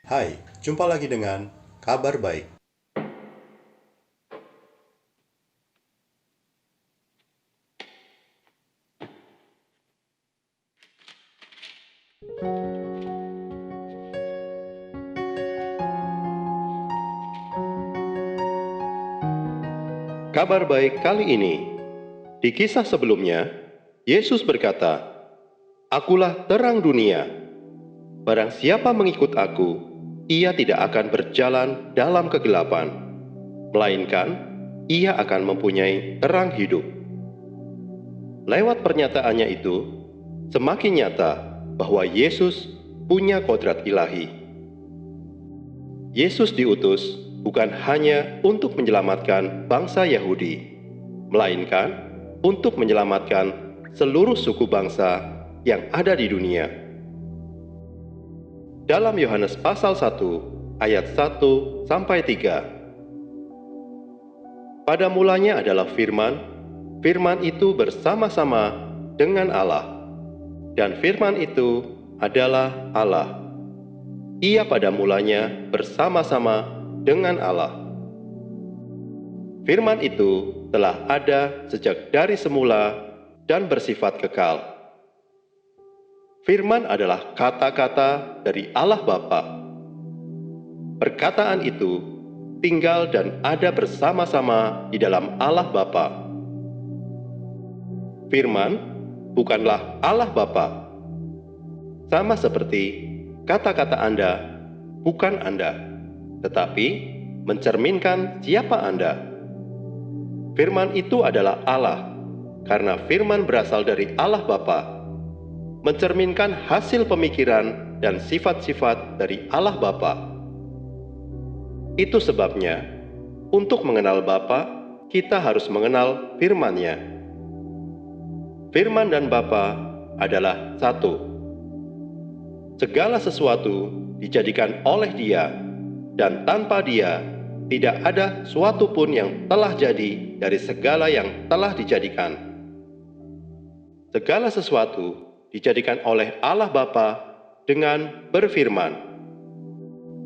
Hai, jumpa lagi dengan Kabar Baik. Kabar baik kali ini, di kisah sebelumnya, Yesus berkata, "Akulah terang dunia. Barang siapa mengikut aku, ia tidak akan berjalan dalam kegelapan, melainkan ia akan mempunyai terang hidup." Lewat pernyataannya itu, semakin nyata bahwa Yesus punya kodrat ilahi. Yesus diutus bukan hanya untuk menyelamatkan bangsa Yahudi, melainkan untuk menyelamatkan seluruh suku bangsa yang ada di dunia. Dalam Yohanes pasal 1 ayat 1 sampai 3. Pada mulanya adalah Firman, Firman itu bersama-sama dengan Allah, dan Firman itu adalah Allah. Ia pada mulanya bersama-sama dengan Allah. Firman itu telah ada sejak dari semula dan bersifat kekal. Firman adalah kata-kata dari Allah Bapa. Perkataan itu tinggal dan ada bersama-sama di dalam Allah Bapa. Firman bukanlah Allah Bapa. Sama seperti kata-kata Anda bukan Anda, tetapi mencerminkan siapa Anda. Firman itu adalah Allah, karena Firman berasal dari Allah Bapa, mencerminkan hasil pemikiran dan sifat-sifat dari Allah Bapa. Itu sebabnya, untuk mengenal Bapa, kita harus mengenal Firman-Nya. Firman dan Bapa adalah satu. Segala sesuatu dijadikan oleh Dia, dan tanpa Dia tidak ada suatu pun yang telah jadi dari segala yang telah dijadikan. Segala sesuatu dijadikan oleh Allah Bapa dengan berfirman.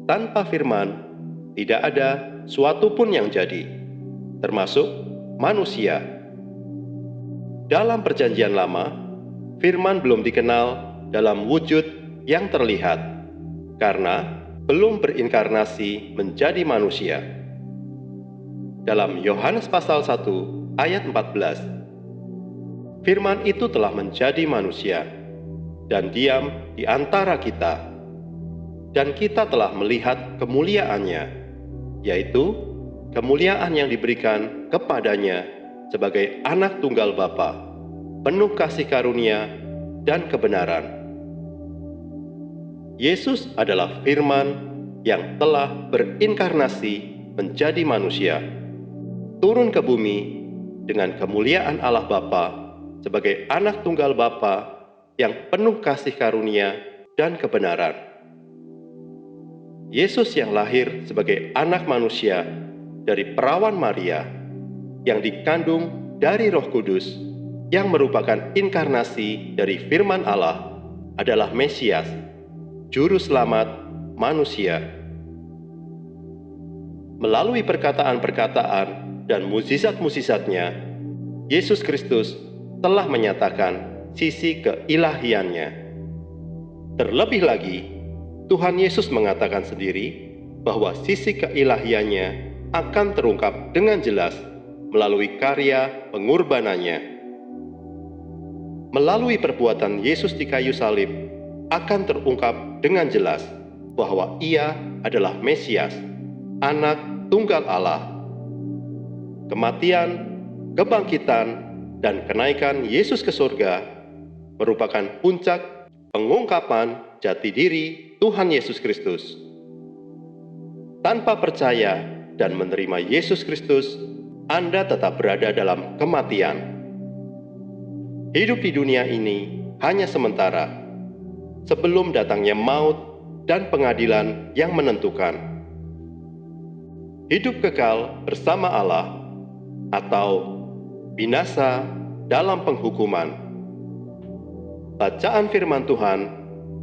Tanpa firman, tidak ada suatu pun yang jadi, termasuk manusia. Dalam perjanjian lama, firman belum dikenal dalam wujud yang terlihat, karena belum berinkarnasi menjadi manusia. Dalam Yohanes pasal 1 ayat 14, firman itu telah menjadi manusia dan diam di antara kita, dan kita telah melihat kemuliaannya, yaitu kemuliaan yang diberikan kepadanya sebagai anak tunggal Bapa, penuh kasih karunia dan kebenaran. Yesus adalah Firman yang telah berinkarnasi menjadi manusia, turun ke bumi dengan kemuliaan Allah Bapa sebagai anak tunggal Bapa yang penuh kasih karunia dan kebenaran. Yesus yang lahir sebagai anak manusia dari perawan Maria, yang dikandung dari Roh Kudus, yang merupakan inkarnasi dari Firman Allah, adalah Mesias, Juru Selamat manusia. Melalui perkataan-perkataan dan mukjizat-mukjizatnya, Yesus Kristus telah menyatakan sisi keilahiannya. Terlebih lagi, Tuhan Yesus mengatakan sendiri bahwa sisi keilahiannya akan terungkap dengan jelas melalui karya pengorbanannya. Melalui perbuatan Yesus di kayu salib, akan terungkap dengan jelas bahwa Ia adalah Mesias, Anak Tunggal Allah. Kematian, kebangkitan, dan kenaikan Yesus ke surga merupakan puncak pengungkapan jati diri Tuhan Yesus Kristus. Tanpa percaya dan menerima Yesus Kristus, Anda tetap berada dalam kematian. Hidup di dunia ini hanya sementara, sebelum datangnya maut dan pengadilan yang menentukan. Hidup kekal bersama Allah atau binasa dalam penghukuman. Bacaan firman Tuhan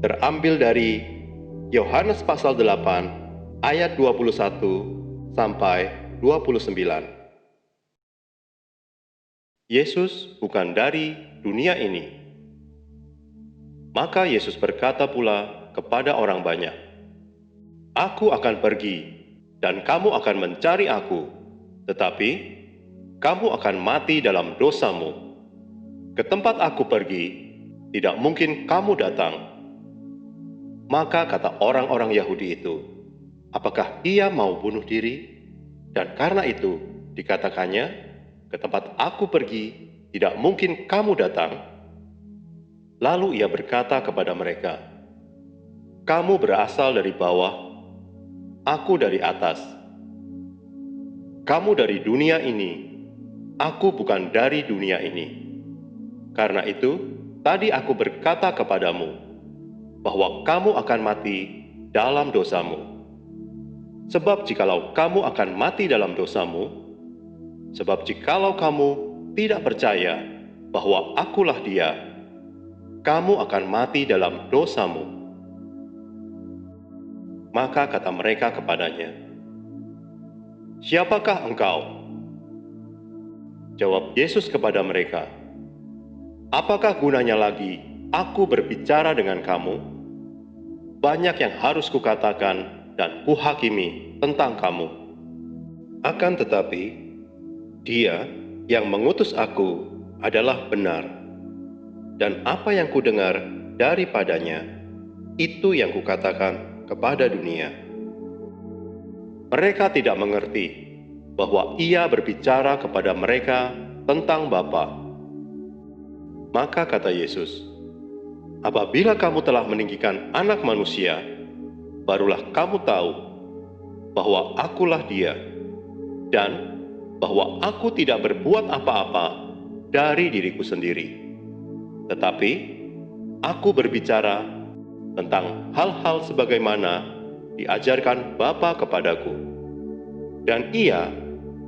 terambil dari Yohanes pasal 8 ayat 21 sampai 29. Yesus bukan dari dunia ini. Maka Yesus berkata pula kepada orang banyak, "Aku akan pergi, dan kamu akan mencari aku, tetapi kamu akan mati dalam dosamu. Ke tempat aku pergi, tidak mungkin kamu datang." Maka kata orang-orang Yahudi itu, "Apakah ia mau bunuh diri? Dan karena itu dikatakannya, ke tempat aku pergi, tidak mungkin kamu datang." Lalu ia berkata kepada mereka, "Kamu berasal dari bawah, aku dari atas. Kamu dari dunia ini, aku bukan dari dunia ini. Karena itu, tadi aku berkata kepadamu, bahwa kamu akan mati dalam dosamu. Sebab jikalau kamu akan mati dalam dosamu, sebab jikalau kamu tidak percaya bahwa akulah Dia, kamu akan mati dalam dosamu." Maka kata mereka kepadanya, "Siapakah engkau?" Jawab Yesus kepada mereka, "Apakah gunanya lagi aku berbicara dengan kamu? Banyak yang harus kukatakan dan kuhakimi tentang kamu. Akan tetapi, Dia yang mengutus aku adalah benar, dan apa yang kudengar daripadanya, itu yang kukatakan kepada dunia." Mereka tidak mengerti bahwa ia berbicara kepada mereka tentang Bapa. Maka kata Yesus, "Apabila kamu telah meninggikan Anak Manusia, barulah kamu tahu bahwa akulah Dia, dan bahwa aku tidak berbuat apa-apa dari diriku sendiri. Tetapi aku berbicara tentang hal-hal sebagaimana diajarkan Bapa kepadaku. Dan Ia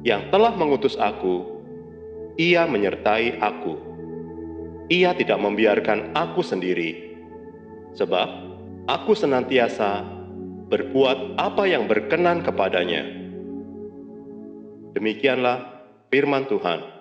yang telah mengutus aku, Ia menyertai aku. Ia tidak membiarkan aku sendiri, sebab aku senantiasa berbuat apa yang berkenan kepadanya." Demikianlah firman Tuhan.